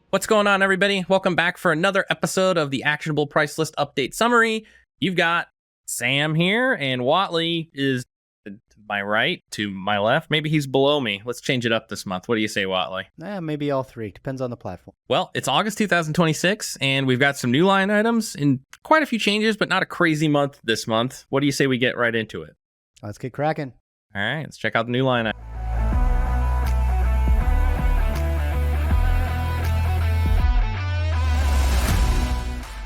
What's going on, everybody? Welcome back for another episode of the Actionable Price List Update Summary. You've got Sam here, and Whatley is to my right, to my left. Maybe he's below me. Let's change it up this month. What do you say, Whatley? Maybe all three. Depends on the platform. Well, it's August 2026, and we've got some new line items and quite a few changes, but not a crazy month this month. What do you say we get right into it? Let's get cracking. All right, let's check out the new line item.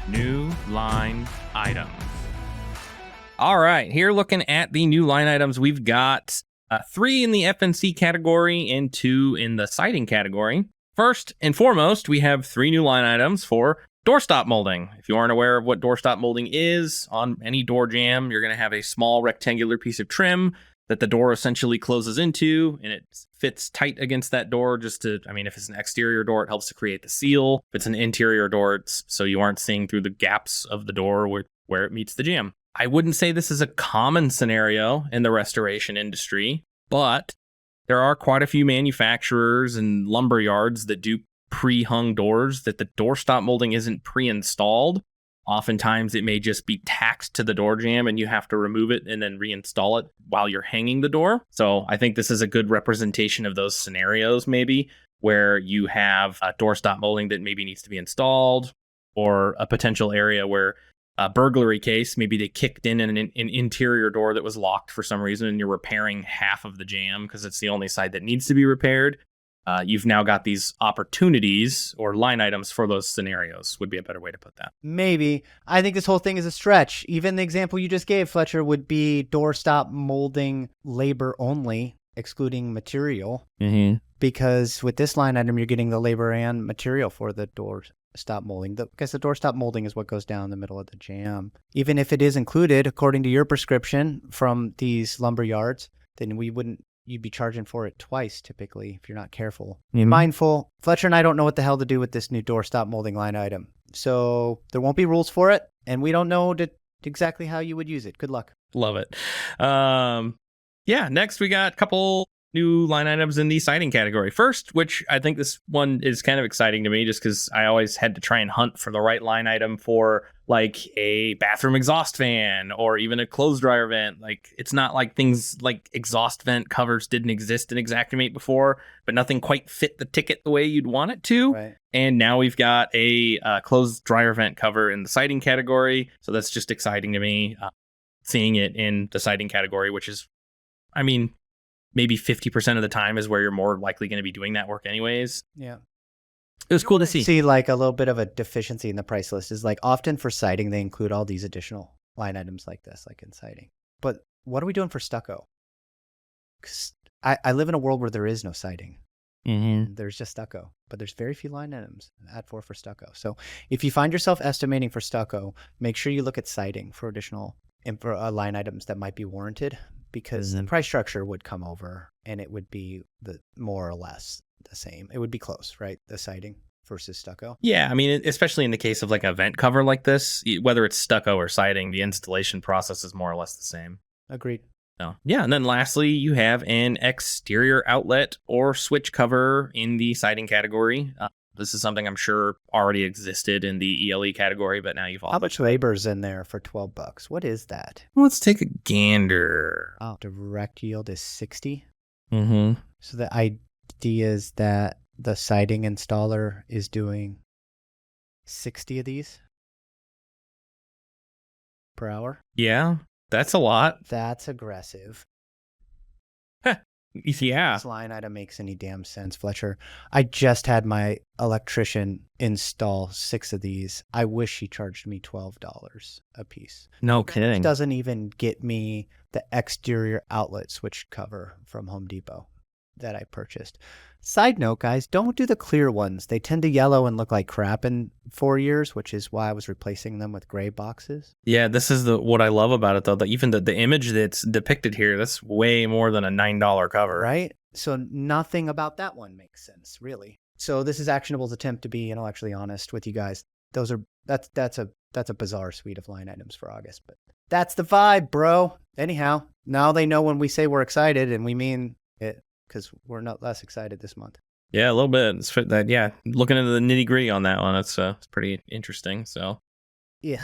New line items. All right, here looking at the new line items, we've got 3 in the FNC category and 2 in the siding category. First and foremost, we have 3 new line items for doorstop molding. If you aren't aware of what doorstop molding is, on any door jamb, you're going to have a small rectangular piece of trim that the door essentially closes into, and it fits tight against that door just to, if it's an exterior door, it helps to create the seal. If it's an interior door, it's so you aren't seeing through the gaps of the door where it meets the jamb. I wouldn't say this is a common scenario in the restoration industry, but there are quite a few manufacturers and lumber yards that do pre-hung doors that the doorstop molding isn't pre-installed. Oftentimes it may just be tacked to the door jamb and you have to remove it and then reinstall it while you're hanging the door. So I think this is a good representation of those scenarios, maybe where you have a doorstop molding that maybe needs to be installed, or a potential area where a burglary case, maybe they kicked in an interior door that was locked for some reason and you're repairing half of the jamb because it's the only side that needs to be repaired. You've now got these opportunities or line items for those scenarios, would be a better way to put that. Maybe. I think this whole thing is a stretch. Even the example you just gave, Fletcher, would be doorstop molding labor only, excluding material. Mm-hmm. Because with this line item, you're getting the labor and material for the doorstop molding. Because the doorstop molding is what goes down the middle of the jamb. Even if it is included, according to your prescription from these lumber yards, then you'd be charging for it twice typically if you're not careful. Mm-hmm. Mindful. Fletcher and I don't know what the hell to do with this new doorstop molding line item. So there won't be rules for it, and we don't know exactly how you would use it. Good luck. Love it. Next we got a couple new line items in the siding category. First, which I think this one is kind of exciting to me just because I always had to try and hunt for the right line item for like a bathroom exhaust fan or even a clothes dryer vent. Like, it's not like things like exhaust vent covers didn't exist in Xactimate before, but nothing quite fit the ticket the way you'd want it to. Right. And now we've got a clothes dryer vent cover in the siding category. So that's just exciting to me, seeing it in the siding category, which is, maybe 50% of the time is where you're more likely going to be doing that work anyways. Yeah. It was cool to see. See, like a little bit of a deficiency in the price list is like often for siding, they include all these additional line items like this, like in siding. But what are we doing for stucco? Because I live in a world where there is no siding. Mm-hmm. There's just stucco, but there's very few line items add for stucco. So if you find yourself estimating for stucco, make sure you look at siding for additional line items that might be warranted, because the price structure would come over and it would be more or less the same. It would be close, right? The siding versus stucco. Yeah, especially in the case of like a vent cover like this, whether it's stucco or siding, the installation process is more or less the same. Agreed. So, yeah, and then lastly, you have an exterior outlet or switch cover in the siding category. This is something I'm sure already existed in the ELE category, but now you've all... How much labor's in there for $12? What is that? Let's take a gander. Oh, direct yield is 60. Mm-hmm. So the idea is that the siding installer is doing 60 of these per hour. Yeah, that's a lot. That's aggressive. Yeah. This line item makes any damn sense, Fletcher. I just had my electrician install 6 of these. I wish he charged me $12 a piece. No kidding. It doesn't even get me the exterior outlet switch cover from Home Depot that I purchased. Side note, guys, don't do the clear ones. They tend to yellow and look like crap in 4 years, which is why I was replacing them with gray boxes. Yeah, this is what I love about it, though. That even the image that's depicted here, that's way more than a $9 cover. Right? So nothing about that one makes sense, really. So this is Actionable's attempt to be intellectually honest with you guys. That's a bizarre suite of line items for August, but that's the vibe, bro. Anyhow, now they know when we say we're excited and we mean it, because we're not less excited this month. Yeah, a little bit. It's that, yeah, looking into the nitty gritty on that one, it's pretty interesting. So, Yeah.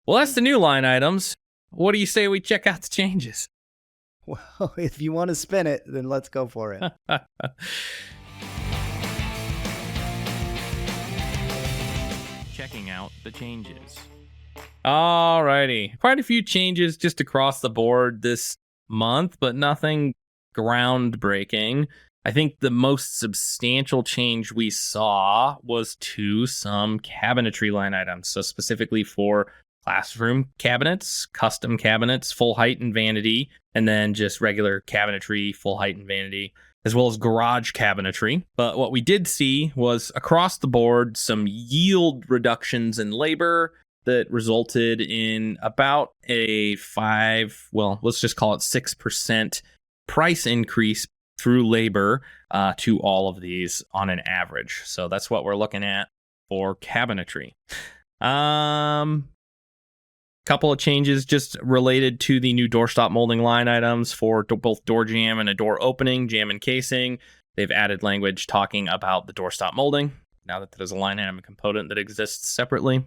well, that's the new line items. What do you say we check out the changes? Well, if you want to spin it, then let's go for it. Checking out the changes. Alrighty, quite a few changes just across the board this month, but nothing groundbreaking. I think the most substantial change we saw was to some cabinetry line items. So specifically for classroom cabinets, custom cabinets, full height and vanity, and then just regular cabinetry, full height and vanity, as well as garage cabinetry. But what we did see was across the board some yield reductions in labor that resulted in about a let's just call it 6% price increase through labor to all of these on an average. So that's what we're looking at for cabinetry. Couple of changes just related to the new doorstop molding line items for both door jamb and a door opening, jamb and casing. They've added language talking about the doorstop molding now that there's a line item component that exists separately.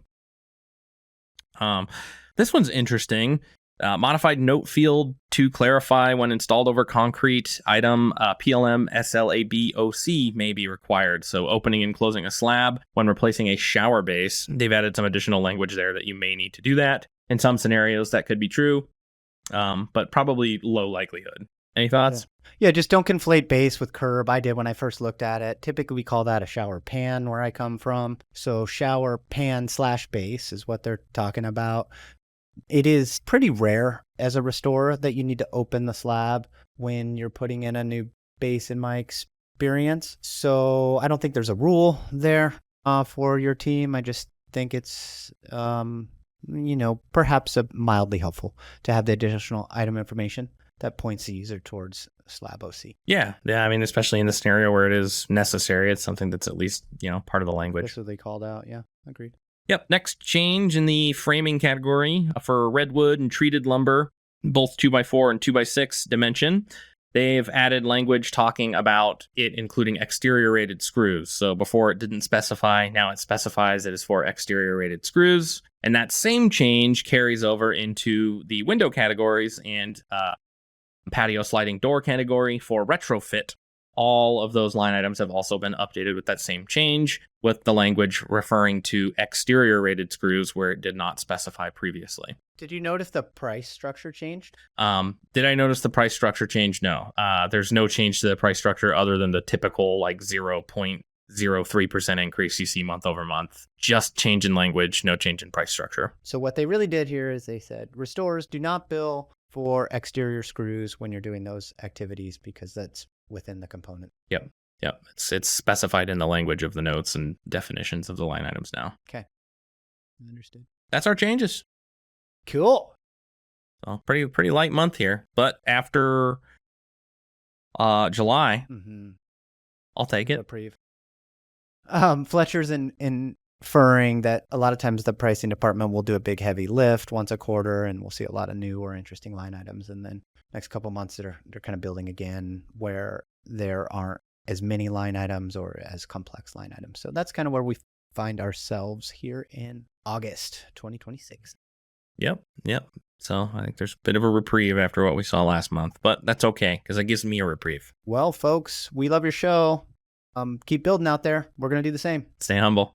This one's interesting. Modified note field to clarify when installed over concrete item PLM SLABOC may be required. So opening and closing a slab when replacing a shower base. They've added some additional language there that you may need to do that. In some scenarios, that could be true, but probably low likelihood. Any thoughts? Yeah, just don't conflate base with curb. I did when I first looked at it. Typically, we call that a shower pan where I come from. So shower pan / base is what they're talking about. It is pretty rare as a restorer that you need to open the slab when you're putting in a new base in my experience. So I don't think there's a rule there for your team. I just think it's, perhaps mildly helpful to have the additional item information that points the user towards slab OC. Yeah. I mean, especially in the scenario where it is necessary, it's something that's at least, part of the language. That's what they called out. Yeah, agreed. Yep. Next change in the framing category for redwood and treated lumber, both 2x4 and 2x6 dimension. They've added language talking about it including exterior rated screws. So before it didn't specify, now it specifies it is for exterior rated screws. And that same change carries over into the window categories and patio sliding door category for retrofit. All of those line items have also been updated with that same change, with the language referring to exterior rated screws where it did not specify previously. Did you notice the price structure changed? Did I notice the price structure change? No. There's no change to the price structure other than the typical 0.03% increase you see month over month. Just change in language, no change in price structure. So what they really did here is they said, restorers do not bill for exterior screws when you're doing those activities because that's within the component. Yep. It's specified in the language of the notes and definitions of the line items now. Okay. Understood. That's our changes. Cool. So pretty light month here, but after July, I'll take it. Fletcher's inferring that a lot of times the pricing department will do a big heavy lift once a quarter, and we'll see a lot of new or interesting line items. And then next couple months, they're kind of building again where there aren't as many line items or as complex line items. So that's kind of where we find ourselves here in August 2026. Yep. So I think there's a bit of a reprieve after what we saw last month, but that's okay because it gives me a reprieve. Well, folks, we love your show. Keep building out there. We're going to do the same. Stay humble.